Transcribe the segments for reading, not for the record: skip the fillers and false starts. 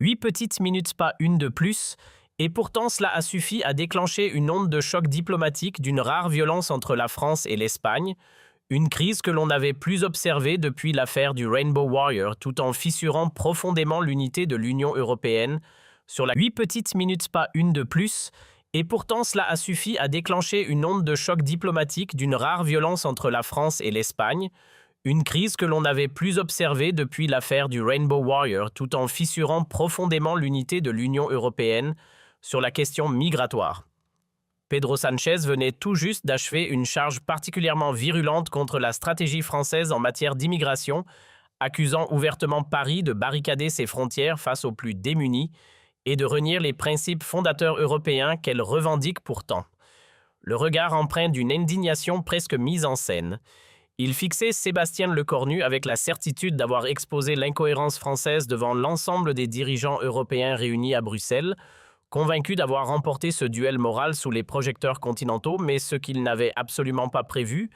8 petites minutes, pas une de plus, et pourtant cela a suffi à déclencher une onde de choc diplomatique d'une rare violence entre la France et l'Espagne, une crise que l'on n'avait plus observée depuis l'affaire du Rainbow Warrior, tout en fissurant profondément l'unité de l'Union européenne sur la 8 petites minutes, pas une de plus, et pourtant cela a suffi à déclencher une onde de choc diplomatique d'une rare violence entre la France et l'Espagne, une crise que l'on n'avait plus observée depuis l'affaire du Rainbow Warrior, tout en fissurant profondément l'unité de l'Union européenne sur la question migratoire. Pedro Sánchez venait tout juste d'achever une charge particulièrement virulente contre la stratégie française en matière d'immigration, accusant ouvertement Paris de barricader ses frontières face aux plus démunis et de renier les principes fondateurs européens qu'elle revendique pourtant. Le regard empreint d'une indignation presque mise en scène. Il fixait Sébastien Lecornu avec la certitude d'avoir exposé l'incohérence française devant l'ensemble des dirigeants européens réunis à Bruxelles, convaincu d'avoir remporté ce duel moral sous les projecteurs continentaux, mais ce qu'il n'avait absolument pas prévu,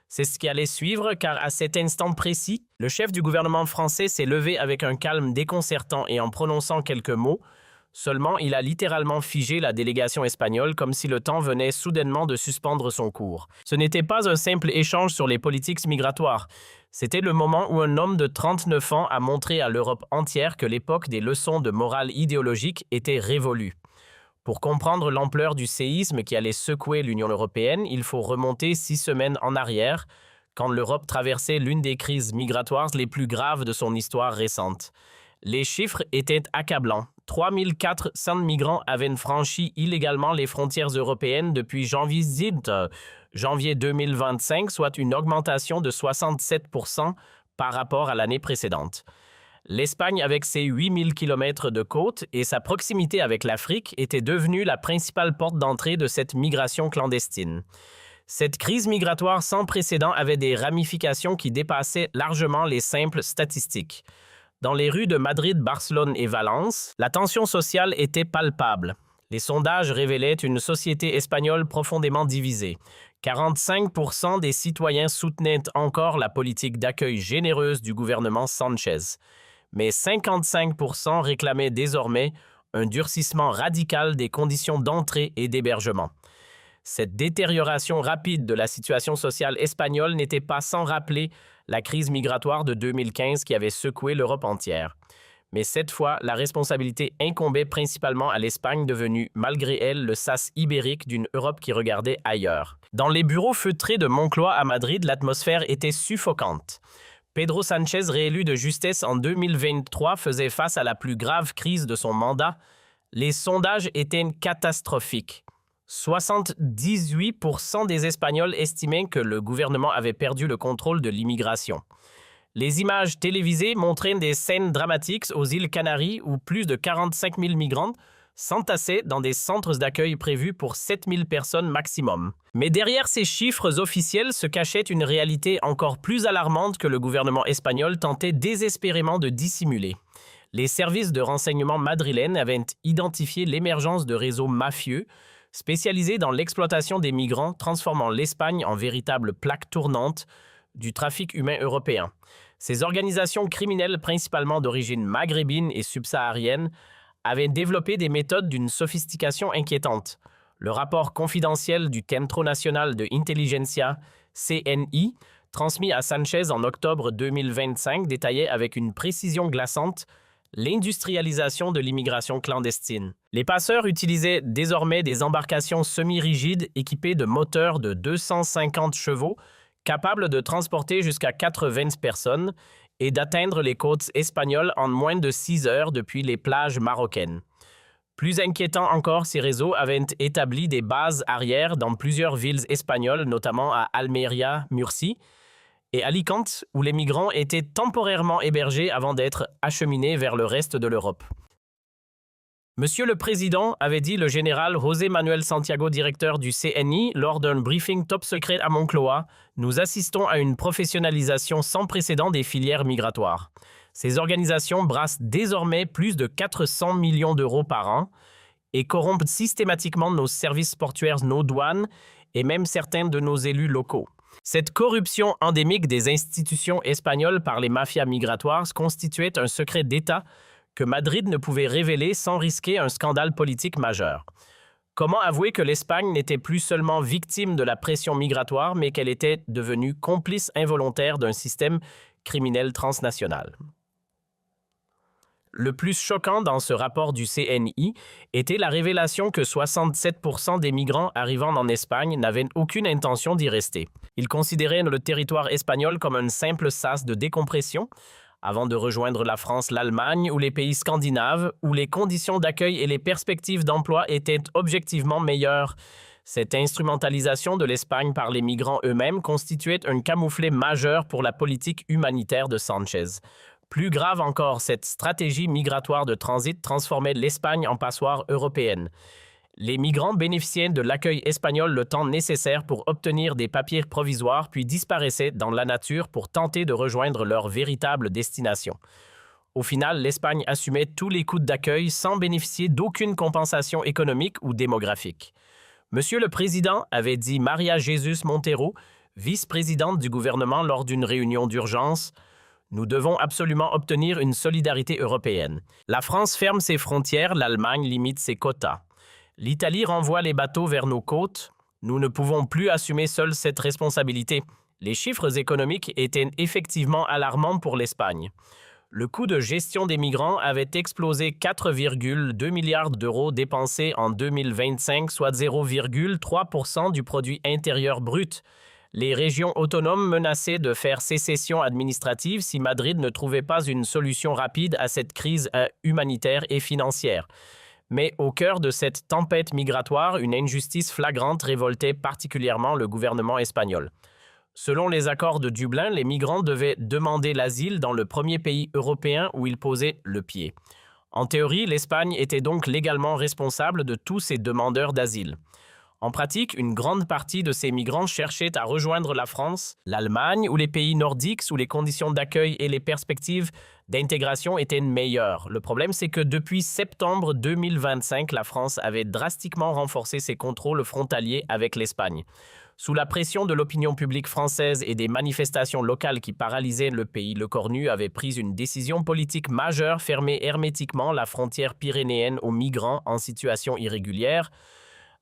c'est ce qui allait suivre, car à cet instant précis, le chef du gouvernement français s'est levé avec un calme déconcertant et en prononçant quelques mots. Seulement, il a littéralement figé la délégation espagnole comme si le temps venait soudainement de suspendre son cours. Ce n'était pas un simple échange sur les politiques migratoires. C'était le moment où un homme de 39 ans a montré à l'Europe entière que l'époque des leçons de morale idéologique était révolue. Pour comprendre l'ampleur du séisme qui allait secouer l'Union européenne, il faut remonter 6 semaines en arrière, quand l'Europe traversait l'une des crises migratoires les plus graves de son histoire récente. Les chiffres étaient accablants. 3400 migrants avaient franchi illégalement les frontières européennes depuis janvier 2025, soit une augmentation de 67% par rapport à l'année précédente. L'Espagne, avec ses 8000 km de côte et sa proximité avec l'Afrique, était devenue la principale porte d'entrée de cette migration clandestine. Cette crise migratoire sans précédent avait des ramifications qui dépassaient largement les simples statistiques. Dans les rues de Madrid, Barcelone et Valence, la tension sociale était palpable. Les sondages révélaient une société espagnole profondément divisée. 45% des citoyens soutenaient encore la politique d'accueil généreuse du gouvernement Sánchez. Mais 55% réclamaient désormais un durcissement radical des conditions d'entrée et d'hébergement. Cette détérioration rapide de la situation sociale espagnole n'était pas sans rappeler la crise migratoire de 2015 qui avait secoué l'Europe entière. Mais cette fois, la responsabilité incombait principalement à l'Espagne, devenue malgré elle le sas ibérique d'une Europe qui regardait ailleurs. Dans les bureaux feutrés de Moncloa à Madrid, l'atmosphère était suffocante. Pedro Sánchez, réélu de justesse en 2023, faisait face à la plus grave crise de son mandat. Les sondages étaient catastrophiques. 78% des Espagnols estimaient que le gouvernement avait perdu le contrôle de l'immigration. Les images télévisées montraient des scènes dramatiques aux îles Canaries où plus de 45 000 migrants s'entassaient dans des centres d'accueil prévus pour 7 000 personnes maximum. Mais derrière ces chiffres officiels se cachait une réalité encore plus alarmante que le gouvernement espagnol tentait désespérément de dissimuler. Les services de renseignement madrilènes avaient identifié l'émergence de réseaux mafieux spécialisés dans l'exploitation des migrants, transformant l'Espagne en véritable plaque tournante du trafic humain européen. Ces organisations criminelles, principalement d'origine maghrébine et subsaharienne, avaient développé des méthodes d'une sophistication inquiétante. Le rapport confidentiel du Centro Nacional de Inteligencia, CNI, transmis à Sánchez en octobre 2025, détaillait avec une précision glaçante l'industrialisation de l'immigration clandestine. Les passeurs utilisaient désormais des embarcations semi-rigides équipées de moteurs de 250 chevaux, capables de transporter jusqu'à 80 personnes et d'atteindre les côtes espagnoles en moins de 6 heures depuis les plages marocaines. Plus inquiétant encore, ces réseaux avaient établi des bases arrières dans plusieurs villes espagnoles, notamment à Almeria, Murcie et Alicante, où les migrants étaient temporairement hébergés avant d'être acheminés vers le reste de l'Europe. Monsieur le Président, avait dit le général José Manuel Santiago, directeur du CNI, lors d'un briefing top secret à Moncloa, nous assistons à une professionnalisation sans précédent des filières migratoires. Ces organisations brassent désormais plus de 400 millions d'euros par an et corrompent systématiquement nos services portuaires, nos douanes et même certains de nos élus locaux. Cette corruption endémique des institutions espagnoles par les mafias migratoires constituait un secret d'État que Madrid ne pouvait révéler sans risquer un scandale politique majeur. Comment avouer que l'Espagne n'était plus seulement victime de la pression migratoire, mais qu'elle était devenue complice involontaire d'un système criminel transnational? Le plus choquant dans ce rapport du CNI était la révélation que 67% des migrants arrivant en Espagne n'avaient aucune intention d'y rester. Ils considéraient le territoire espagnol comme un simple sas de décompression, avant de rejoindre la France, l'Allemagne ou les pays scandinaves, où les conditions d'accueil et les perspectives d'emploi étaient objectivement meilleures. Cette instrumentalisation de l'Espagne par les migrants eux-mêmes constituait un camouflet majeur pour la politique humanitaire de Sánchez. Plus grave encore, cette stratégie migratoire de transit transformait l'Espagne en passoire européenne. Les migrants bénéficiaient de l'accueil espagnol le temps nécessaire pour obtenir des papiers provisoires puis disparaissaient dans la nature pour tenter de rejoindre leur véritable destination. Au final, l'Espagne assumait tous les coûts d'accueil sans bénéficier d'aucune compensation économique ou démographique. Monsieur le Président, avait dit María Jesús Montero, vice-présidente du gouvernement lors d'une réunion d'urgence, nous devons absolument obtenir une solidarité européenne. La France ferme ses frontières, l'Allemagne limite ses quotas. L'Italie renvoie les bateaux vers nos côtes. Nous ne pouvons plus assumer seuls cette responsabilité. Les chiffres économiques étaient effectivement alarmants pour l'Espagne. Le coût de gestion des migrants avait explosé 4,2 milliards d'euros dépensés en 2025, soit 0,3% du produit intérieur brut. Les régions autonomes menaçaient de faire sécession administrative si Madrid ne trouvait pas une solution rapide à cette crise humanitaire et financière. Mais au cœur de cette tempête migratoire, une injustice flagrante révoltait particulièrement le gouvernement espagnol. Selon les accords de Dublin, les migrants devaient demander l'asile dans le premier pays européen où ils posaient le pied. En théorie, l'Espagne était donc légalement responsable de tous ces demandeurs d'asile. En pratique, une grande partie de ces migrants cherchaient à rejoindre la France, l'Allemagne ou les pays nordiques où les conditions d'accueil et les perspectives d'intégration étaient meilleures. Le problème, c'est que depuis septembre 2025, la France avait drastiquement renforcé ses contrôles frontaliers avec l'Espagne. Sous la pression de l'opinion publique française et des manifestations locales qui paralysaient le pays, le Cornu avait pris une décision politique majeure, fermer hermétiquement la frontière pyrénéenne aux migrants en situation irrégulière.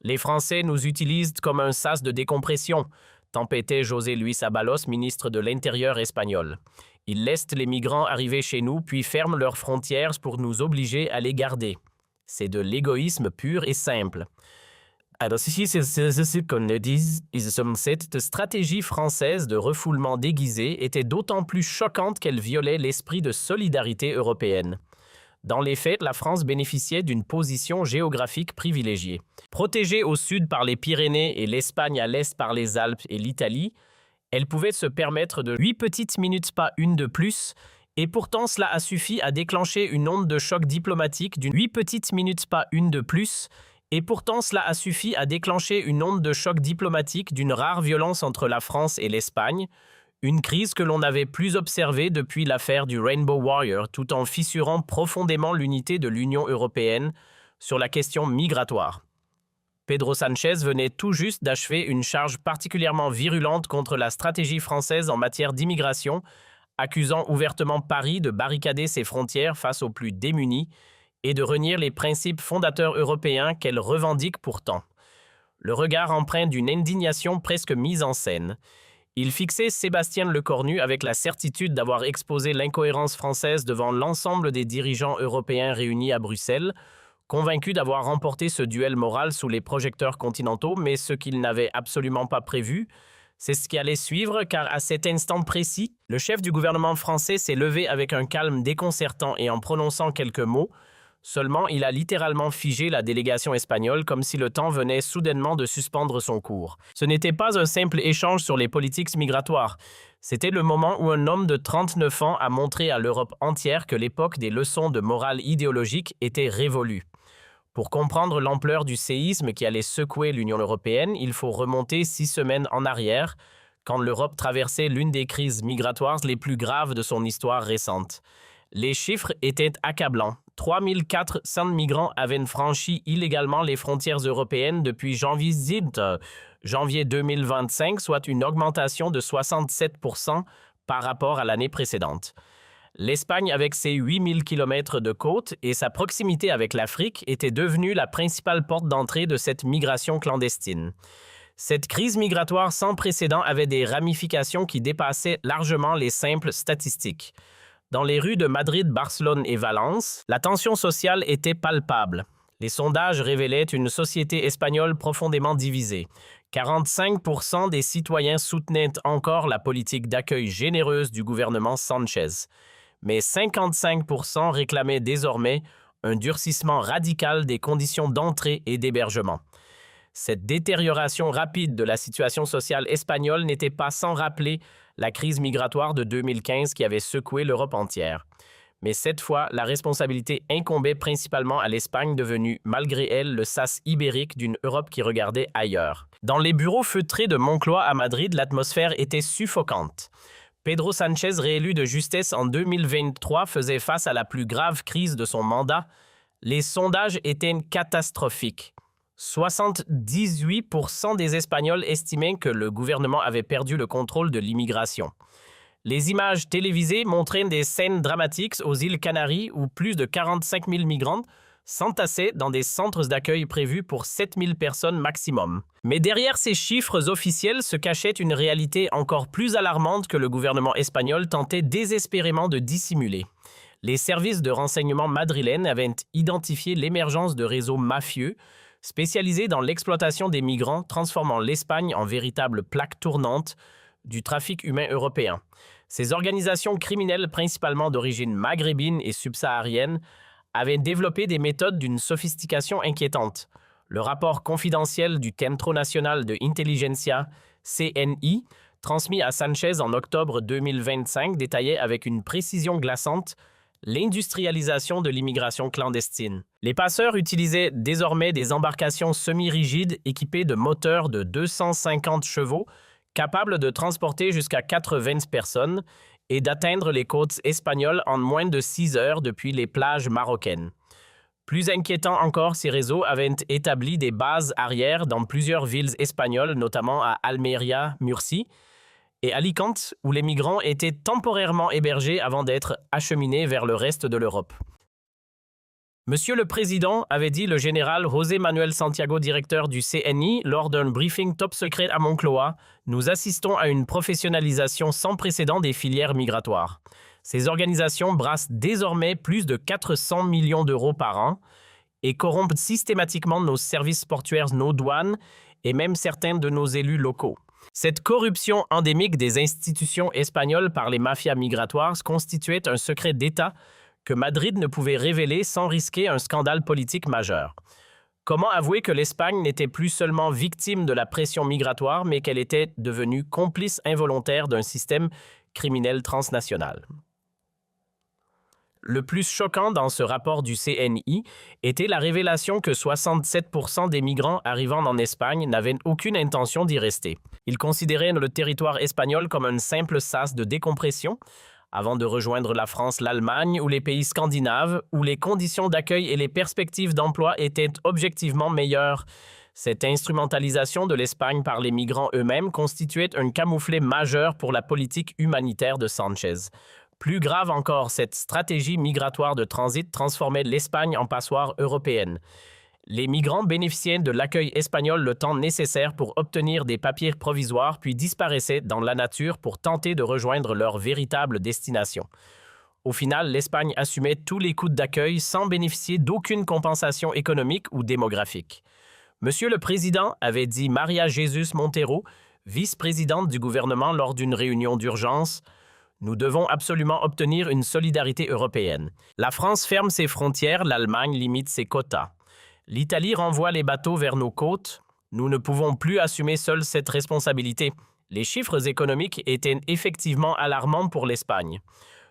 Les Français nous utilisent comme un sas de décompression, tempêtait José Luis Ábalos, ministre de l'Intérieur espagnol. Ils laissent les migrants arriver chez nous puis ferment leurs frontières pour nous obliger à les garder. C'est de l'égoïsme pur et simple. Alors ici, c'est ce qu'on le dit, cette stratégie française de refoulement déguisé était d'autant plus choquante qu'elle violait l'esprit de solidarité européenne. Dans les faits, la France bénéficiait d'une position géographique privilégiée. Protégée au sud par les Pyrénées et l'Espagne à l'est par les Alpes et l'Italie, elle pouvait se permettre de 8 petites minutes, pas une de plus, et pourtant cela a suffi à déclencher une onde de choc diplomatique d'une 8 petites minutes, pas une de plus, et pourtant cela a suffi à déclencher une onde de choc diplomatique d'une rare violence entre la France et l'Espagne, une crise que l'on n'avait plus observée depuis l'affaire du Rainbow Warrior, tout en fissurant profondément l'unité de l'Union européenne sur la question migratoire. Pedro Sánchez venait tout juste d'achever une charge particulièrement virulente contre la stratégie française en matière d'immigration, accusant ouvertement Paris de barricader ses frontières face aux plus démunis et de renier les principes fondateurs européens qu'elle revendique pourtant. Le regard empreint d'une indignation presque mise en scène. Il fixait Sébastien Lecornu avec la certitude d'avoir exposé l'incohérence française devant l'ensemble des dirigeants européens réunis à Bruxelles, convaincu d'avoir remporté ce duel moral sous les projecteurs continentaux, mais ce qu'il n'avait absolument pas prévu, c'est ce qui allait suivre, car à cet instant précis, le chef du gouvernement français s'est levé avec un calme déconcertant et en prononçant quelques mots. Seulement, il a littéralement figé la délégation espagnole comme si le temps venait soudainement de suspendre son cours. Ce n'était pas un simple échange sur les politiques migratoires. C'était le moment où un homme de 39 ans a montré à l'Europe entière que l'époque des leçons de morale idéologique était révolue. Pour comprendre l'ampleur du séisme qui allait secouer l'Union européenne, il faut remonter 6 semaines en arrière, quand l'Europe traversait l'une des crises migratoires les plus graves de son histoire récente. Les chiffres étaient accablants. 3400 migrants avaient franchi illégalement les frontières européennes depuis janvier 2025, soit une augmentation de 67% par rapport à l'année précédente. L'Espagne, avec ses 8000 km de côte et sa proximité avec l'Afrique, était devenue la principale porte d'entrée de cette migration clandestine. Cette crise migratoire sans précédent avait des ramifications qui dépassaient largement les simples statistiques. Dans les rues de Madrid, Barcelone et Valence, la tension sociale était palpable. Les sondages révélaient une société espagnole profondément divisée. 45% des citoyens soutenaient encore la politique d'accueil généreuse du gouvernement Sánchez. Mais 55% réclamaient désormais un durcissement radical des conditions d'entrée et d'hébergement. Cette détérioration rapide de la situation sociale espagnole n'était pas sans rappeler la crise migratoire de 2015 qui avait secoué l'Europe entière. Mais cette fois, la responsabilité incombait principalement à l'Espagne, devenue malgré elle le sas ibérique d'une Europe qui regardait ailleurs. Dans les bureaux feutrés de Moncloa à Madrid, l'atmosphère était suffocante. Pedro Sánchez, réélu de justesse en 2023, faisait face à la plus grave crise de son mandat. Les sondages étaient catastrophiques. 78% des Espagnols estimaient que le gouvernement avait perdu le contrôle de l'immigration. Les images télévisées montraient des scènes dramatiques aux îles Canaries où plus de 45 000 migrants s'entassaient dans des centres d'accueil prévus pour 7 000 personnes maximum. Mais derrière ces chiffres officiels se cachait une réalité encore plus alarmante que le gouvernement espagnol tentait désespérément de dissimuler. Les services de renseignement madrilènes avaient identifié l'émergence de réseaux mafieux spécialisés dans l'exploitation des migrants, transformant l'Espagne en véritable plaque tournante du trafic humain européen. Ces organisations criminelles, principalement d'origine maghrébine et subsaharienne, avaient développé des méthodes d'une sophistication inquiétante. Le rapport confidentiel du Centro Nacional de Inteligencia, CNI, transmis à Sánchez en octobre 2025, détaillait avec une précision glaçante l'industrialisation de l'immigration clandestine. Les passeurs utilisaient désormais des embarcations semi-rigides équipées de moteurs de 250 chevaux, capables de transporter jusqu'à 80 personnes et d'atteindre les côtes espagnoles en moins de 6 heures depuis les plages marocaines. Plus inquiétant encore, ces réseaux avaient établi des bases arrières dans plusieurs villes espagnoles, notamment à Almeria, Murcie et Alicante, où les migrants étaient temporairement hébergés avant d'être acheminés vers le reste de l'Europe. Monsieur le Président, avait dit le général José Manuel Santiago, directeur du CNI, lors d'un briefing top secret à Moncloa, nous assistons à une professionnalisation sans précédent des filières migratoires. Ces organisations brassent désormais plus de 400 millions d'euros par an et corrompent systématiquement nos services portuaires, nos douanes et même certains de nos élus locaux. Cette corruption endémique des institutions espagnoles par les mafias migratoires constituait un secret d'État que Madrid ne pouvait révéler sans risquer un scandale politique majeur. Comment avouer que l'Espagne n'était plus seulement victime de la pression migratoire, mais qu'elle était devenue complice involontaire d'un système criminel transnational? Le plus choquant dans ce rapport du CNI était la révélation que 67% des migrants arrivant en Espagne n'avaient aucune intention d'y rester. Ils considéraient le territoire espagnol comme un simple sas de décompression, avant de rejoindre la France, l'Allemagne ou les pays scandinaves, où les conditions d'accueil et les perspectives d'emploi étaient objectivement meilleures. Cette instrumentalisation de l'Espagne par les migrants eux-mêmes constituait un camouflet majeur pour la politique humanitaire de Sánchez. Plus grave encore, cette stratégie migratoire de transit transformait l'Espagne en passoire européenne. Les migrants bénéficiaient de l'accueil espagnol le temps nécessaire pour obtenir des papiers provisoires, puis disparaissaient dans la nature pour tenter de rejoindre leur véritable destination. Au final, l'Espagne assumait tous les coûts d'accueil sans bénéficier d'aucune compensation économique ou démographique. Monsieur le Président, avait dit María Jesús Montero, vice-présidente du gouvernement lors d'une réunion d'urgence, nous devons absolument obtenir une solidarité européenne. La France ferme ses frontières, l'Allemagne limite ses quotas. L'Italie renvoie les bateaux vers nos côtes. Nous ne pouvons plus assumer seuls cette responsabilité. Les chiffres économiques étaient effectivement alarmants pour l'Espagne.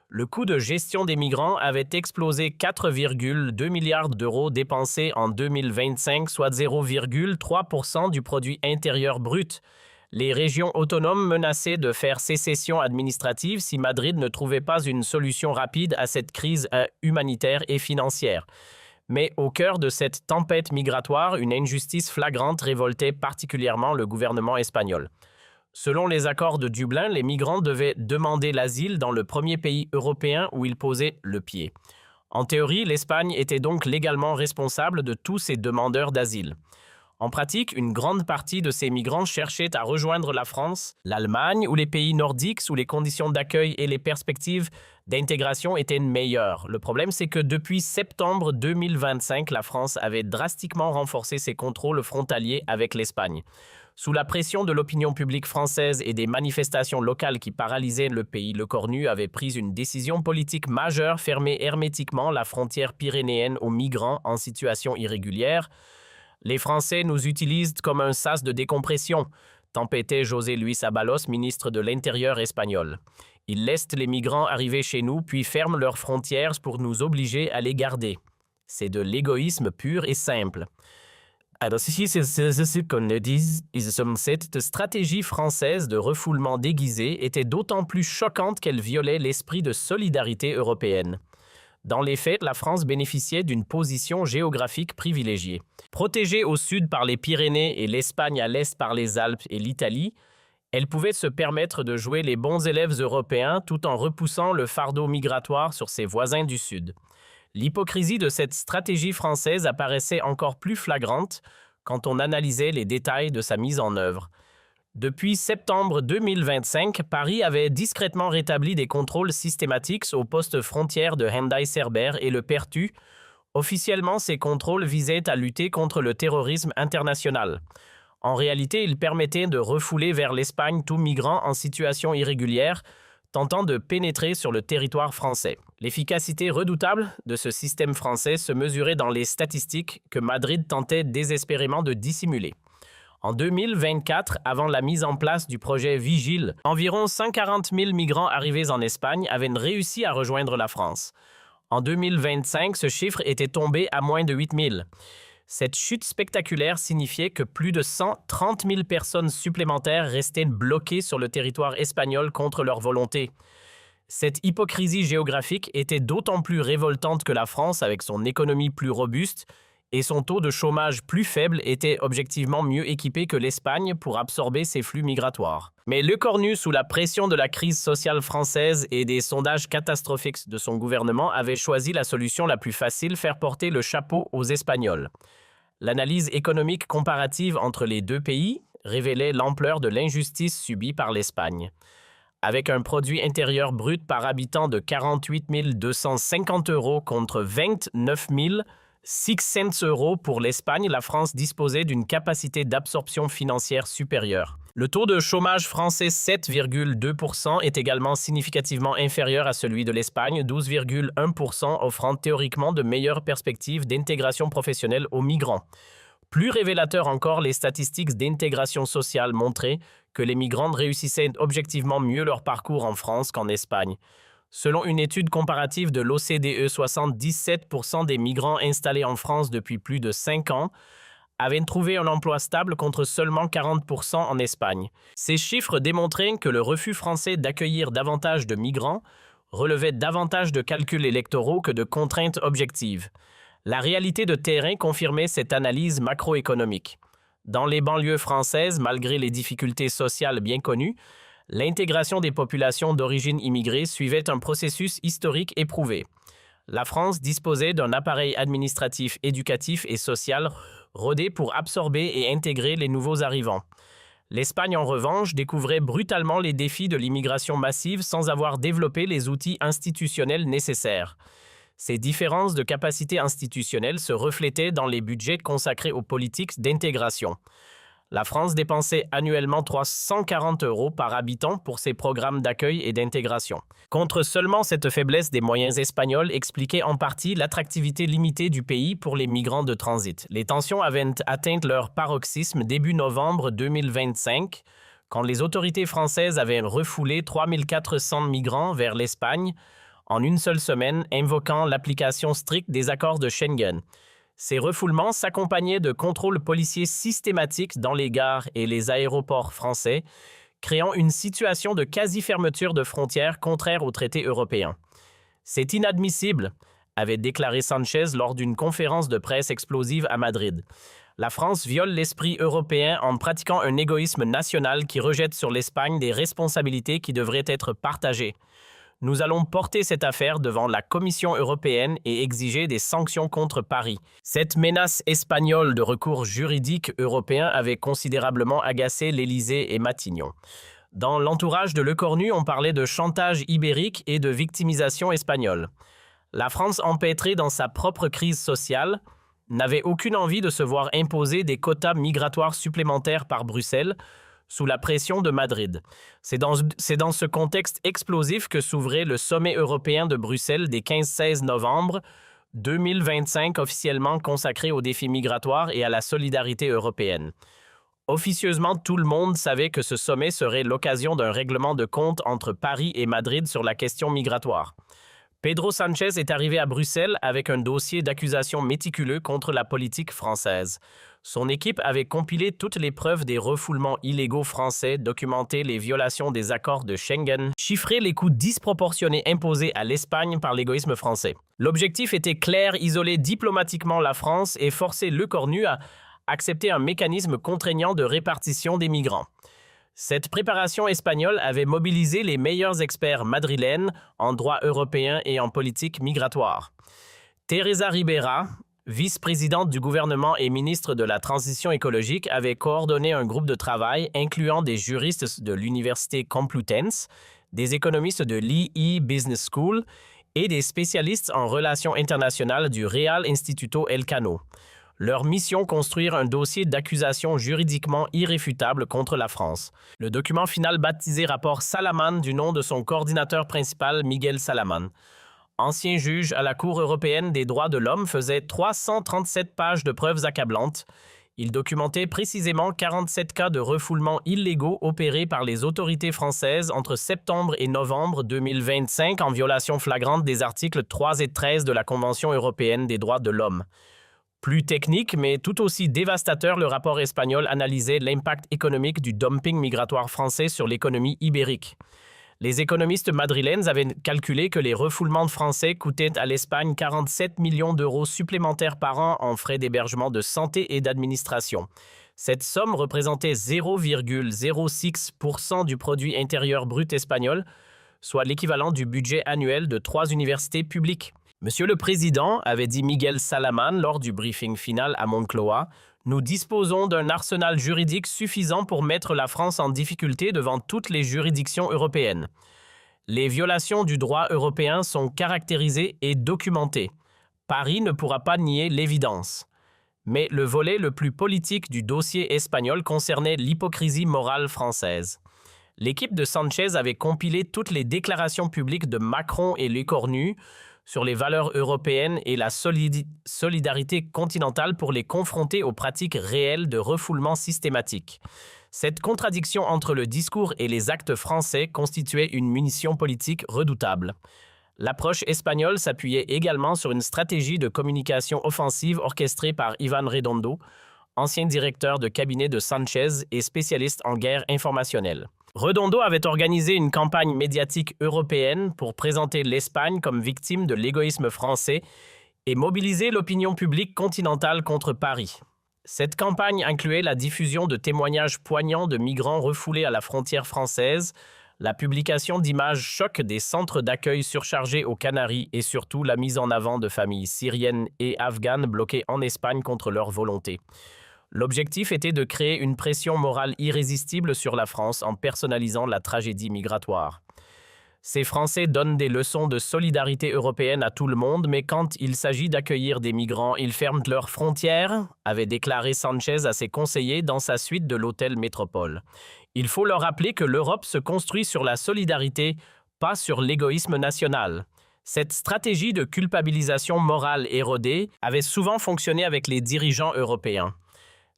Le coût de gestion des migrants avait explosé 4,2 milliards d'euros dépensés en 2025, soit 0,3% du produit intérieur brut. Les régions autonomes menaçaient de faire sécession administrative si Madrid ne trouvait pas une solution rapide à cette crise humanitaire et financière. Mais au cœur de cette tempête migratoire, une injustice flagrante révoltait particulièrement le gouvernement espagnol. Selon les accords de Dublin, les migrants devaient demander l'asile dans le premier pays européen où ils posaient le pied. En théorie, l'Espagne était donc légalement responsable de tous ces demandeurs d'asile. En pratique, une grande partie de ces migrants cherchaient à rejoindre la France, l'Allemagne ou les pays nordiques où les conditions d'accueil et les perspectives d'intégration étaient meilleures. Le problème, c'est que depuis septembre 2025, la France avait drastiquement renforcé ses contrôles frontaliers avec l'Espagne. Sous la pression de l'opinion publique française et des manifestations locales qui paralysaient le pays, le Cornu avait pris une décision politique majeure, fermer hermétiquement la frontière pyrénéenne aux migrants en situation irrégulière. Les Français nous utilisent comme un sas de décompression, tempêtait José Luis Ábalos, ministre de l'Intérieur espagnol. Ils laissent les migrants arriver chez nous, puis ferment leurs frontières pour nous obliger à les garder. C'est de l'égoïsme pur et simple. Alors, ce qu'on le dit, cette stratégie française de refoulement déguisé était d'autant plus choquante qu'elle violait l'esprit de solidarité européenne. Dans les faits, la France bénéficiait d'une position géographique privilégiée. Protégée au sud par les Pyrénées et l'Espagne à l'est par les Alpes et l'Italie, elle pouvait se permettre de jouer les bons élèves européens tout en repoussant le fardeau migratoire sur ses voisins du sud. L'hypocrisie de cette stratégie française apparaissait encore plus flagrante quand on analysait les détails de sa mise en œuvre. Depuis septembre 2025, Paris avait discrètement rétabli des contrôles systématiques aux postes frontières de Hendaye-Cerbère et le Pertu. Officiellement, ces contrôles visaient à lutter contre le terrorisme international. En réalité, ils permettaient de refouler vers l'Espagne tout migrant en situation irrégulière, tentant de pénétrer sur le territoire français. L'efficacité redoutable de ce système français se mesurait dans les statistiques que Madrid tentait désespérément de dissimuler. En 2024, avant la mise en place du projet Vigile, environ 140 000 migrants arrivés en Espagne avaient réussi à rejoindre la France. En 2025, ce chiffre était tombé à moins de 8 000. Cette chute spectaculaire signifiait que plus de 130 000 personnes supplémentaires restaient bloquées sur le territoire espagnol contre leur volonté. Cette hypocrisie géographique était d'autant plus révoltante que la France, avec son économie plus robuste, et son taux de chômage plus faible était objectivement mieux équipé que l'Espagne pour absorber ces flux migratoires. Mais Le Cornu, sous la pression de la crise sociale française et des sondages catastrophiques de son gouvernement, avait choisi la solution la plus facile, faire porter le chapeau aux Espagnols. L'analyse économique comparative entre les deux pays révélait l'ampleur de l'injustice subie par l'Espagne. Avec un produit intérieur brut par habitant de 48 250 € contre 29 600 € pour l'Espagne, la France disposait d'une capacité d'absorption financière supérieure. Le taux de chômage français, 7,2%, est également significativement inférieur à celui de l'Espagne, 12,1%, offrant théoriquement de meilleures perspectives d'intégration professionnelle aux migrants. Plus révélateur encore, les statistiques d'intégration sociale montraient que les migrants réussissaient objectivement mieux leur parcours en France qu'en Espagne. Selon une étude comparative de l'OCDE, 77% des migrants installés en France depuis plus de 5 ans avaient trouvé un emploi stable contre seulement 40% en Espagne. Ces chiffres démontraient que le refus français d'accueillir davantage de migrants relevait davantage de calculs électoraux que de contraintes objectives. La réalité de terrain confirmait cette analyse macroéconomique. Dans les banlieues françaises, malgré les difficultés sociales bien connues, l'intégration des populations d'origine immigrée suivait un processus historique éprouvé. La France disposait d'un appareil administratif, éducatif et social rodé pour absorber et intégrer les nouveaux arrivants. L'Espagne, en revanche, découvrait brutalement les défis de l'immigration massive sans avoir développé les outils institutionnels nécessaires. Ces différences de capacité institutionnelle se reflétaient dans les budgets consacrés aux politiques d'intégration. La France dépensait annuellement 340 € par habitant pour ses programmes d'accueil et d'intégration. Contre seulement cette faiblesse des moyens espagnols expliquait en partie l'attractivité limitée du pays pour les migrants de transit. Les tensions avaient atteint leur paroxysme début novembre 2025, quand les autorités françaises avaient refoulé 3 400 migrants vers l'Espagne en une seule semaine, invoquant l'application stricte des accords de Schengen. Ces refoulements s'accompagnaient de contrôles policiers systématiques dans les gares et les aéroports français, créant une situation de quasi-fermeture de frontières contraire aux traités européens. « C'est inadmissible », avait déclaré Sanchez lors d'une conférence de presse explosive à Madrid. La France viole l'esprit européen en pratiquant un égoïsme national qui rejette sur l'Espagne des responsabilités qui devraient être partagées. Nous allons porter cette affaire devant la Commission européenne et exiger des sanctions contre Paris. Cette menace espagnole de recours juridique européen avait considérablement agacé l'Élysée et Matignon. Dans l'entourage de Lecornu, on parlait de chantage ibérique et de victimisation espagnole. La France, empêtrée dans sa propre crise sociale, n'avait aucune envie de se voir imposer des quotas migratoires supplémentaires par Bruxelles, sous la pression de Madrid. C'est dans ce contexte explosif que s'ouvrait le sommet européen de Bruxelles des 15-16 novembre 2025, officiellement consacré aux défis migratoires et à la solidarité européenne. Officieusement, tout le monde savait que ce sommet serait l'occasion d'un règlement de compte entre Paris et Madrid sur la question migratoire. Pedro Sánchez est arrivé à Bruxelles avec un dossier d'accusation méticuleux contre la politique française. Son équipe avait compilé toutes les preuves des refoulements illégaux français, documenté les violations des accords de Schengen, chiffré les coûts disproportionnés imposés à l'Espagne par l'égoïsme français. L'objectif était clair, isoler diplomatiquement la France et forcer Lecornu à accepter un mécanisme contraignant de répartition des migrants. Cette préparation espagnole avait mobilisé les meilleurs experts madrilènes en droit européen et en politique migratoire. Teresa Ribera, vice-présidente du gouvernement et ministre de la Transition écologique, avait coordonné un groupe de travail incluant des juristes de l'Université Complutense, des économistes de l'EE Business School et des spécialistes en relations internationales du Real Instituto Elcano. Leur mission, construire un dossier d'accusation juridiquement irréfutable contre la France. Le document final baptisé rapport Salaman du nom de son coordinateur principal Miguel Salaman. Ancien juge à la Cour européenne des droits de l'homme, faisait 337 pages de preuves accablantes. Il documentait précisément 47 cas de refoulements illégaux opérés par les autorités françaises entre septembre et novembre 2025 en violation flagrante des articles 3 et 13 de la Convention européenne des droits de l'homme. Plus technique, mais tout aussi dévastateur, le rapport espagnol analysait l'impact économique du dumping migratoire français sur l'économie ibérique. Les économistes madrilènes avaient calculé que les refoulements de Français coûtaient à l'Espagne 47 millions d'euros supplémentaires par an en frais d'hébergement, de santé et d'administration. Cette somme représentait 0,06% du produit intérieur brut espagnol, soit l'équivalent du budget annuel de 3 universités publiques. Monsieur le Président, avait dit Miguel Salaman lors du briefing final à Moncloa, nous disposons d'un arsenal juridique suffisant pour mettre la France en difficulté devant toutes les juridictions européennes. Les violations du droit européen sont caractérisées et documentées. Paris ne pourra pas nier l'évidence. Mais le volet le plus politique du dossier espagnol concernait l'hypocrisie morale française. L'équipe de Sánchez avait compilé toutes les déclarations publiques de Macron et Lecornu sur les valeurs européennes et la solidarité continentale pour les confronter aux pratiques réelles de refoulement systématique. Cette contradiction entre le discours et les actes français constituait une munition politique redoutable. L'approche espagnole s'appuyait également sur une stratégie de communication offensive orchestrée par Iván Redondo, ancien directeur de cabinet de Sánchez et spécialiste en guerre informationnelle. Redondo avait organisé une campagne médiatique européenne pour présenter l'Espagne comme victime de l'égoïsme français et mobiliser l'opinion publique continentale contre Paris. Cette campagne incluait la diffusion de témoignages poignants de migrants refoulés à la frontière française, la publication d'images chocs des centres d'accueil surchargés aux Canaries et surtout la mise en avant de familles syriennes et afghanes bloquées en Espagne contre leur volonté. L'objectif était de créer une pression morale irrésistible sur la France en personnalisant la tragédie migratoire. Ces Français donnent des leçons de solidarité européenne à tout le monde, mais quand il s'agit d'accueillir des migrants, ils ferment leurs frontières, avait déclaré Sánchez à ses conseillers dans sa suite de l'hôtel Métropole. Il faut leur rappeler que l'Europe se construit sur la solidarité, pas sur l'égoïsme national. Cette stratégie de culpabilisation morale érodée avait souvent fonctionné avec les dirigeants européens.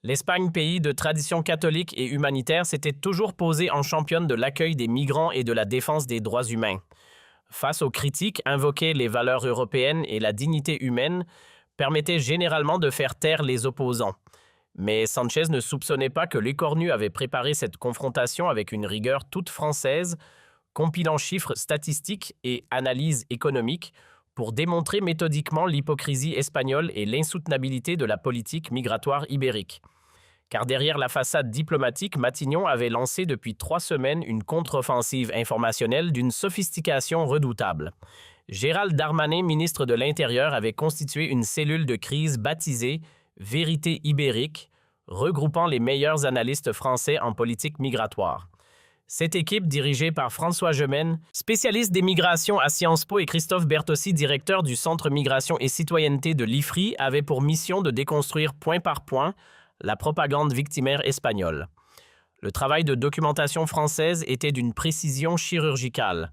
L'Espagne, pays de tradition catholique et humanitaire, s'était toujours posée en championne de l'accueil des migrants et de la défense des droits humains. Face aux critiques, invoquer les valeurs européennes et la dignité humaine permettait généralement de faire taire les opposants. Mais Sánchez ne soupçonnait pas que Lecornu avait préparé cette confrontation avec une rigueur toute française, compilant chiffres statistiques et analyses économiques pour démontrer méthodiquement l'hypocrisie espagnole et l'insoutenabilité de la politique migratoire ibérique. Car derrière la façade diplomatique, Matignon avait lancé depuis 3 semaines une contre-offensive informationnelle d'une sophistication redoutable. Gérald Darmanin, ministre de l'Intérieur, avait constitué une cellule de crise baptisée « Vérité ibérique », regroupant les meilleurs analystes français en politique migratoire. Cette équipe, dirigée par François Gemène, spécialiste des migrations à Sciences Po, et Christophe Bertossi, directeur du Centre Migration et Citoyenneté de l'IFRI, avait pour mission de déconstruire point par point la propagande victimaire espagnole. Le travail de documentation française était d'une précision chirurgicale.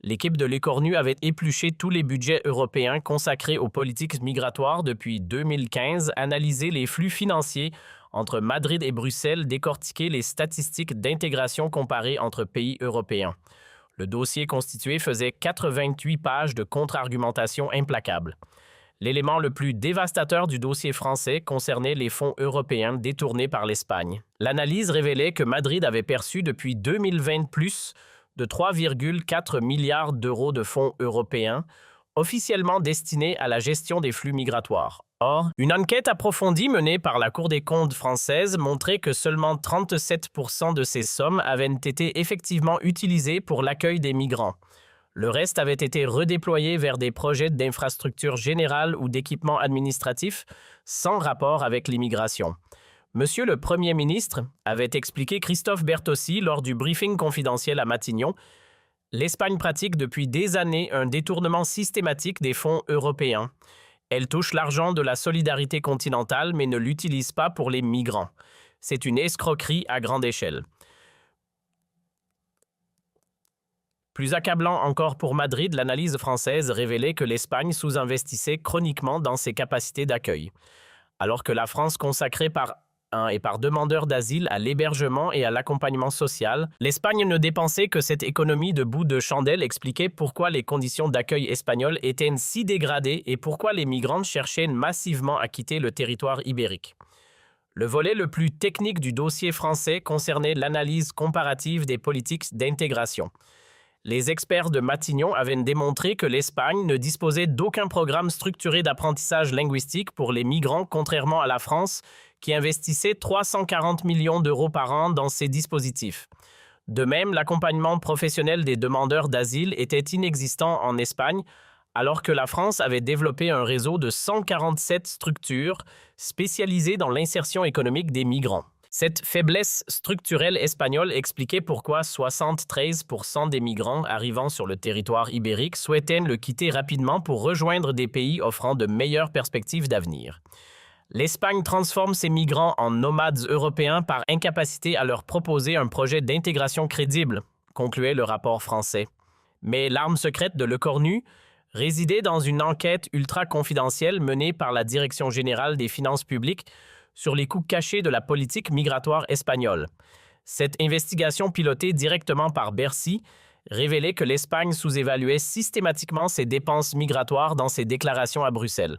L'équipe de l'Écornu avait épluché tous les budgets européens consacrés aux politiques migratoires depuis 2015, analysé les flux financiers entre Madrid et Bruxelles, décortiqué les statistiques d'intégration comparées entre pays européens. Le dossier constitué faisait 88 pages de contre-argumentation implacable. L'élément le plus dévastateur du dossier français concernait les fonds européens détournés par l'Espagne. L'analyse révélait que Madrid avait perçu depuis 2020 plus de 3,4 milliards d'euros de fonds européens, officiellement destinés à la gestion des flux migratoires. Or, une enquête approfondie menée par la Cour des comptes française montrait que seulement 37% de ces sommes avaient été effectivement utilisées pour l'accueil des migrants. Le reste avait été redéployé vers des projets d'infrastructures générales ou d'équipements administratifs sans rapport avec l'immigration. Monsieur le Premier ministre, avait expliqué Christophe Bertossi lors du briefing confidentiel à Matignon, l'Espagne pratique depuis des années un détournement systématique des fonds européens. Elle touche l'argent de la solidarité continentale mais ne l'utilise pas pour les migrants. C'est une escroquerie à grande échelle. Plus accablant encore pour Madrid, l'analyse française révélait que l'Espagne sous-investissait chroniquement dans ses capacités d'accueil. Alors que la France consacrait par demandeur d'asile à l'hébergement et à l'accompagnement social, l'Espagne ne dépensait que cette économie de bout de chandelle expliquait pourquoi les conditions d'accueil espagnoles étaient si dégradées et pourquoi les migrants cherchaient massivement à quitter le territoire ibérique. Le volet le plus technique du dossier français concernait l'analyse comparative des politiques d'intégration. Les experts de Matignon avaient démontré que l'Espagne ne disposait d'aucun programme structuré d'apprentissage linguistique pour les migrants, contrairement à la France, qui investissait 340 millions d'euros par an dans ces dispositifs. De même, l'accompagnement professionnel des demandeurs d'asile était inexistant en Espagne, alors que la France avait développé un réseau de 147 structures spécialisées dans l'insertion économique des migrants. Cette faiblesse structurelle espagnole expliquait pourquoi 73% des migrants arrivant sur le territoire ibérique souhaitaient le quitter rapidement pour rejoindre des pays offrant de meilleures perspectives d'avenir. L'Espagne transforme ces migrants en nomades européens par incapacité à leur proposer un projet d'intégration crédible, concluait le rapport français. Mais l'arme secrète de l'Écornu résidait dans une enquête ultra-confidentielle menée par la Direction générale des finances publiques sur les coûts cachés de la politique migratoire espagnole. Cette investigation pilotée directement par Bercy révélait que l'Espagne sous-évaluait systématiquement ses dépenses migratoires dans ses déclarations à Bruxelles.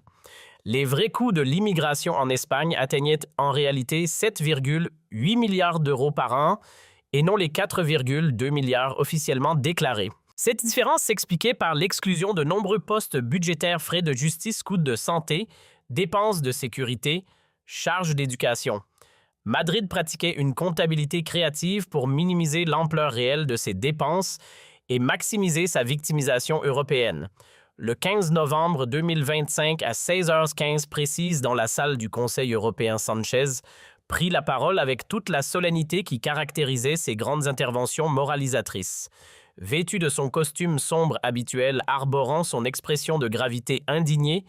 Les vrais coûts de l'immigration en Espagne atteignaient en réalité 7,8 milliards d'euros par an et non les 4,2 milliards officiellement déclarés. Cette différence s'expliquait par l'exclusion de nombreux postes budgétaires, frais de justice, coûts de santé, dépenses de sécurité, charges d'éducation. Madrid pratiquait une comptabilité créative pour minimiser l'ampleur réelle de ses dépenses et maximiser sa victimisation européenne. Le 15 novembre 2025 à 16h15 précise dans la salle du Conseil européen, Sanchez prit la parole avec toute la solennité qui caractérisait ses grandes interventions moralisatrices. Vêtu de son costume sombre habituel, arborant son expression de gravité indignée,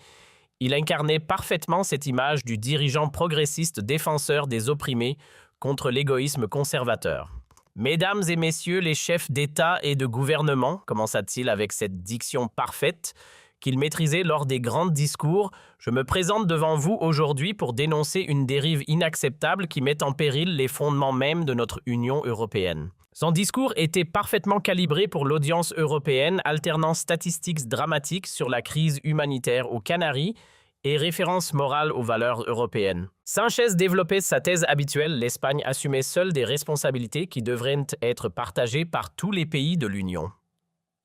il incarnait parfaitement cette image du dirigeant progressiste défenseur des opprimés contre l'égoïsme conservateur. « Mesdames et messieurs les chefs d'État et de gouvernement », commença-t-il avec cette diction parfaite qu'il maîtrisait lors des grands discours, « je me présente devant vous aujourd'hui pour dénoncer une dérive inacceptable qui met en péril les fondements mêmes de notre Union européenne. » Son discours était parfaitement calibré pour l'audience européenne, alternant statistiques dramatiques sur la crise humanitaire aux Canaries et références morales aux valeurs européennes. Sanchez développait sa thèse habituelle, l'Espagne assumait seule des responsabilités qui devraient être partagées par tous les pays de l'Union.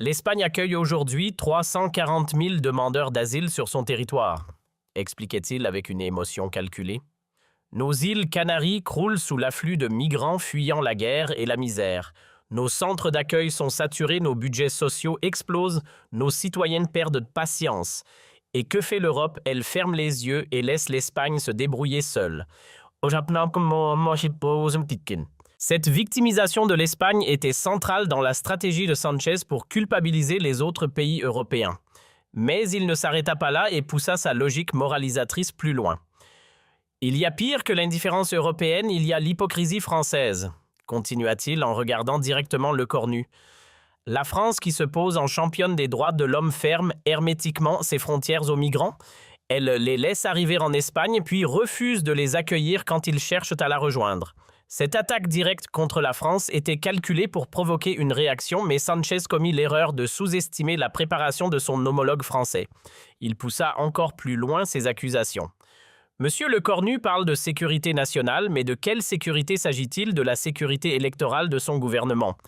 L'Espagne accueille aujourd'hui 340 000 demandeurs d'asile sur son territoire, expliquait-il avec une émotion calculée. Nos îles Canaries croulent sous l'afflux de migrants fuyant la guerre et la misère. Nos centres d'accueil sont saturés, nos budgets sociaux explosent, nos citoyennes perdent patience. Et que fait l'Europe? Elle ferme les yeux et laisse l'Espagne se débrouiller seule. Cette victimisation de l'Espagne était centrale dans la stratégie de Sánchez pour culpabiliser les autres pays européens. Mais il ne s'arrêta pas là et poussa sa logique moralisatrice plus loin. Il y a pire que l'indifférence européenne, il y a l'hypocrisie française, continua-t-il en regardant directement Le Cornu. La France qui se pose en championne des droits de l'homme ferme hermétiquement ses frontières aux migrants. Elle les laisse arriver en Espagne puis refuse de les accueillir quand ils cherchent à la rejoindre. Cette attaque directe contre la France était calculée pour provoquer une réaction, mais Sánchez commit l'erreur de sous-estimer la préparation de son homologue français. Il poussa encore plus loin ses accusations. Monsieur Le Cornu parle de sécurité nationale, mais de quelle sécurité s'agit-il? De la sécurité électorale de son gouvernement.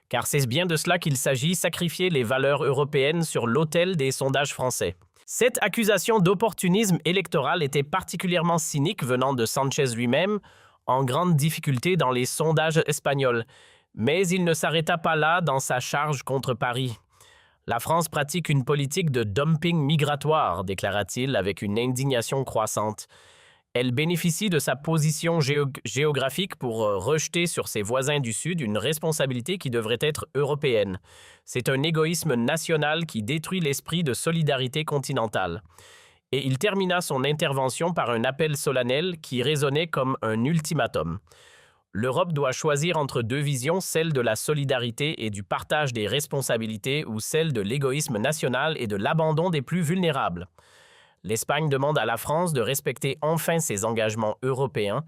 Car c'est bien de cela qu'il s'agit, sacrifier les valeurs européennes sur l'autel des sondages français. Cette accusation d'opportunisme électoral était particulièrement cynique venant de Sánchez lui-même, en grande difficulté dans les sondages espagnols. Mais il ne s'arrêta pas là dans sa charge contre Paris. La France pratique une politique de dumping migratoire, déclara-t-il avec une indignation croissante. Elle bénéficie de sa position géographique pour rejeter sur ses voisins du Sud une responsabilité qui devrait être européenne. C'est un égoïsme national qui détruit l'esprit de solidarité continentale. Et il termina son intervention par un appel solennel qui résonnait comme un ultimatum. L'Europe doit choisir entre deux visions, celle de la solidarité et du partage des responsabilités ou celle de l'égoïsme national et de l'abandon des plus vulnérables. L'Espagne demande à la France de respecter enfin ses engagements européens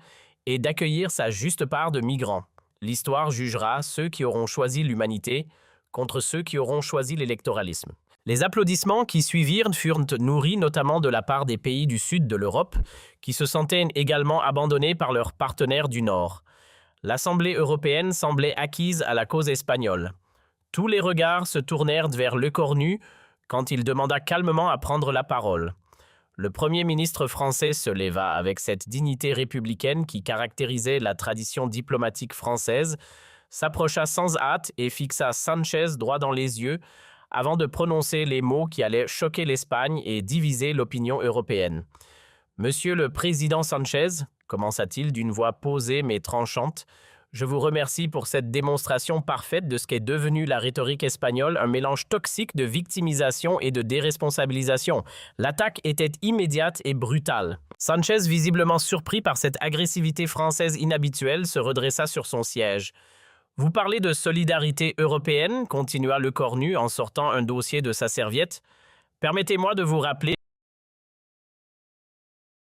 et d'accueillir sa juste part de migrants. L'histoire jugera ceux qui auront choisi l'humanité contre ceux qui auront choisi l'électoralisme. Les applaudissements qui suivirent furent nourris notamment de la part des pays du sud de l'Europe, qui se sentaient également abandonnés par leurs partenaires du Nord. L'Assemblée européenne semblait acquise à la cause espagnole. Tous les regards se tournèrent vers Le Cornu quand il demanda calmement à prendre la parole. Le Premier ministre français se leva avec cette dignité républicaine qui caractérisait la tradition diplomatique française, s'approcha sans hâte et fixa Sánchez droit dans les yeux avant de prononcer les mots qui allaient choquer l'Espagne et diviser l'opinion européenne. « Monsieur le Président Sánchez, commença-t-il d'une voix posée mais tranchante, je vous remercie pour cette démonstration parfaite de ce qu'est devenu la rhétorique espagnole, un mélange toxique de victimisation et de déresponsabilisation. L'attaque était immédiate et brutale. Sánchez, visiblement surpris par cette agressivité française inhabituelle, se redressa sur son siège. « Vous parlez de solidarité européenne » continua Le Cornu en sortant un dossier de sa serviette. « Permettez-moi de vous rappeler